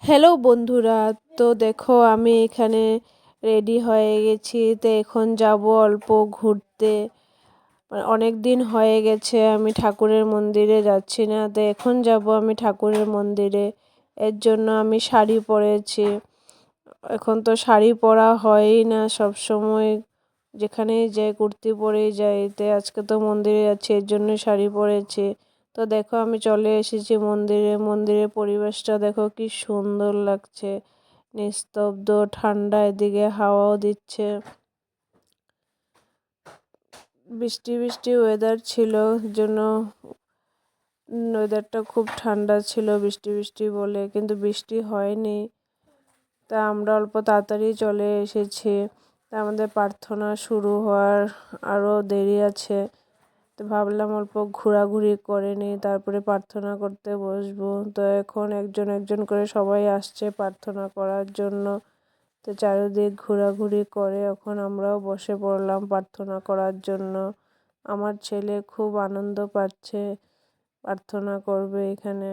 Hello বন্ধুরা, তো দেখো আমি এখানে রেডি হয়ে গেছি। তো এখন যাব অল্প ঘুরতে। অনেক দিন হয়ে গেছে আমি ঠাকুরের মন্দিরে যাচ্ছি না। তো এখন যাব আমি ঠাকুরের মন্দিরে। এর জন্য আমি শাড়ি পরেছি। এখন তো শাড়ি পরা হয়ই না, সব সময় যেখানেই যাই কুর্তি পরেই যাই। তো আজকে তো মন্দিরে যাচ্ছি, এর জন্য শাড়ি পরেছি। তো দেখো আমি চলে এসেছি মন্দিরে। মন্দিরের পরিবেশটা দেখো কি সুন্দর লাগছে, নিস্তব্ধ, ঠান্ডা, এদিকে হাওয়াও দিচ্ছে। বৃষ্টি বৃষ্টি ওয়েদার ছিল, জন্য ওয়েদারটা খুব ঠান্ডা ছিল বৃষ্টি বৃষ্টি বলে, কিন্তু বৃষ্টি হয়নি। তা আমরা অল্প তাড়াতাড়ি চলে এসেছি। তা আমাদের প্রার্থনা শুরু হওয়ার আরও দেরি আছে। তো ভাবলাম অল্প ঘোরাঘুরি করে নিই, তারপরে প্রার্থনা করতে বসবো। তো এখন একজন একজন করে সবাই আসছে প্রার্থনা করার জন্য। তো চারিদিক ঘোরাঘুরি করে এখন আমরাও বসে পড়লাম প্রার্থনা করার জন্য। আমার ছেলে খুব আনন্দ পাচ্ছে, প্রার্থনা করবে এখানে।